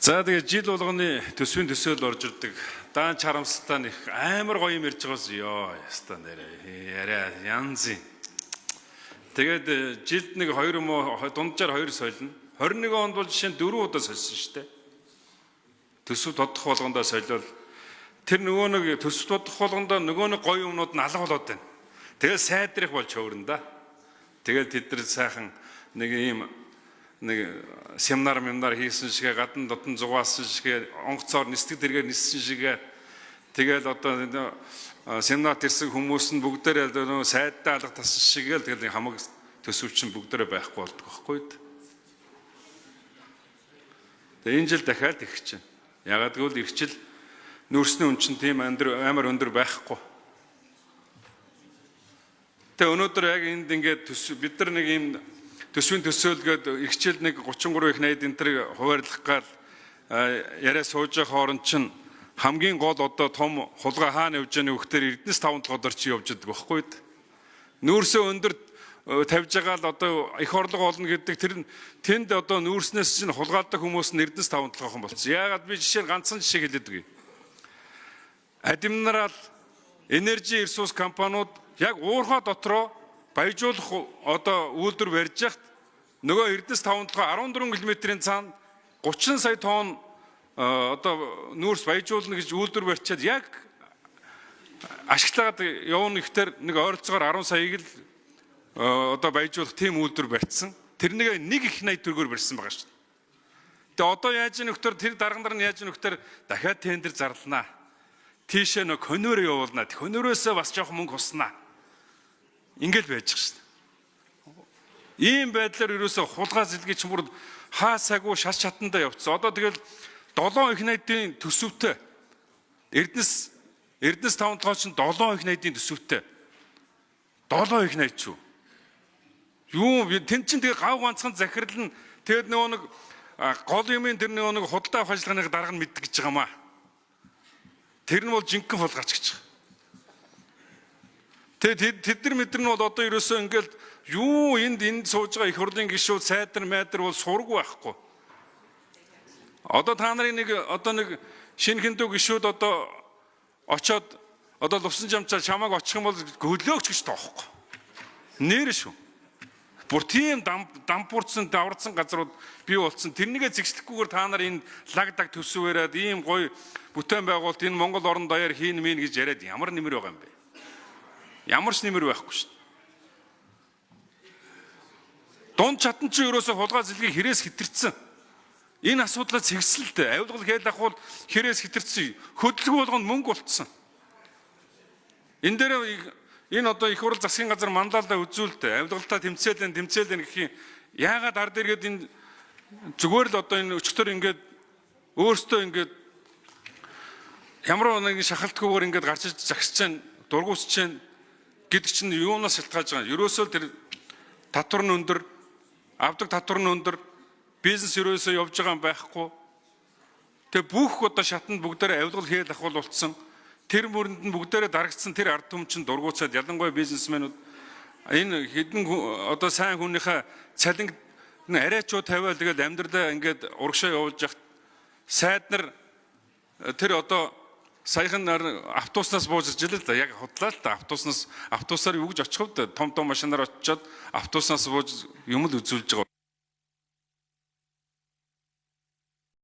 За тэгээ жил болгоны төсвийн төсөөл орж ирдэг. Даан чарамсалтай нэг амар гоё юм ярьж байгаас ёо яста нэрээ яриа янзын. Тэгээд жилд нэг 2 юм уу дунджаар 2 солино. 21 онд бол жишээ нь 4 удаа сольсон шүү дээ. Төсөв тодох болгондоо солиол тэр нөгөө нэг төсөв тодох болгондоо нөгөө нэг гоё юмнууд нь алга болоод байна. Тэгээд сайдрах болж хөөрнө да. Тэгээд тэд нар сайхан нэг ийм нэг семинар хийсэн шигээ гадна дотн зугаасан шигээ онгоцоор нисдэг тэргээр ниссэн шигээ тэгээд одоо семинарт ирсэн хүмүүс нь бүгдээрээ нөгөө сайдтай алга тасан шигээ л тэгээд хамаг төсөвчин бүгдээрээ байхгүй болдог байхгүй. Тэгээд энэ жил дахиад их чинь. Ягаад гэвэл их жил нүүрсний үн чинь тийм амар өндөр байхгүй. Тэгээд өнөөдөр яг энд ингээд бид нар нэг юм төсвийн төсөөлгээд ихчил нэг 33 их найд энэ төр хуваарлах гал яриа сууж байгаа хооронд чинь хамгийн гол одоо том хулгай хаана явж байгааг өгөхдөр Эрдэнэс 5 дахь одор чи явж байгаа байхгүй. Нүүрсөө өндөр тавьж байгаа л одоо их орлого олно гэдэг тэр тэнд одоо нүүрснээс чинь хулгайлдаг хүмүүс нь Эрдэнэс 5 дахь болсон. Яагаад би жишээ нь ганцхан жишээ хэлээд өгье. Админерал энержи ресурс компаниуд яг уурхай дотроо баяжуулах одоо үйлдвэр барьж яхад нөгөө Эрдэнэс 5 дахь 14 км-ийн цаана 30 сая тонн одоо нүүрс баяжуулна гэж үйлдвэр барьчаад яг ашиглаад явна гэхээр нэг ойролцоогоор 10 саяг л одоо баяжуулах тийм үйлдвэр барьсан. Тэрнийг нэг их 80 төгрөгөөр барьсан байгаа шүү дээ. Тэгээ одоо яаж ийм нөхдөр тэр дарга нар нь яаж ийм нөхдөр дахиад тендер зарлана. Тийшээ нөгөө хоноор явуулна. Хонорөөсөө бас жоох мөнгө хуснаа. Ингээл байж шүү дээ. Ийм байдлаар ерөөсө хулгай зэлгийн ч бүр хаасаагүй шат шатандаа явцсан. Одоо тэгэл 7 их найдын төсөвтэй Эрдэнэс 5 дахь чинь 7 их найдын төсөвтэй. 7 их найд шүү. Юу тэн чин тэгээ гав ганцхан захирал нь тэгээд нөгөө нэг гол юмын тэр нөгөө нэг худалдаа авах ажиллагааны дарга нь мэддэг гэж байгаамаа. Тэр нь бол жинхэнэ хулгайч гэж. Тэгээд тэд нар мэдэр нь бол одоо ерөөсөө ингээл юу энд сууж байгаа их хурлын гишүүд сайдар майдар бол сургуу байхгүй. Одоо та нарын нэг шинэ хиндүү гишүүд одоо очоод одоо лувсан жамчаар чамааг очих юм бол хөлөөгч гэж тоохгүй. Нэр шүү. Бүр тийм дампуурсан даварцсан газрууд бий болсон. Тэрнийгээ зэгслэхгүйгээр та нар энэ лагдаг төсвөөрөөд ийм гоё бүтээн байгуулалт энэ Монгол орон даяар хийн мэн гэж яриад ямар нэмэр байгаа юм бэ? Ямар ч нэмэр байхгүй шүү дээ. Дунд чатан чи ерөөсө хулгай зэлгийг хэрээс хитэрсэн. Энэ асуудлаа цэгсэлтэй. Авилгал хэл ахвал хэрээс хитэрсэн. Хөдөлгөөн болгонд мөнгө болцсон. Энэ дээр энэ одоо их хурл засгийн газар манлайлалаа үзүүлдэ. Авилгалтаа тэмцээлэн гэх юм. Яагаад ард иргэд энэ зүгээр л одоо энэ өчтөр ингээд өөртөө ингээд ямар нэг шахалтгүйгээр ингээд гарч иж загсаж чинь дургуусч чинь гэдэг чинь юунаас шалтгаалж байгаа. Ерөөсөө тэр татвар нь өндөр, авдаг татвар нь өндөр, бизнес ерөөсөө явж байгаа юм байхгүй. Тэгээ бүх одоо шатанд бүгдээрээ авилгал хэл ахвал болцсон. Тэр мөрөнд нь бүгдээрээ дарагдсан тэр ард түмчин дургуутсаад ялангуяа бизнесмэнүүд энэ хэдэн одоо сайн хүнийхээ цалинг арайчуу тавиал тэгээд амьдралаа ингээд урагшаа явуулж яхад сайд нар тэр одоо саяхан автобуснаас бууж ирж л да яг худлаа л да автобусаар юу гэж очих вэ? Том машинаар очиод автобуснаас бууж юм л үзүүлж байгаа.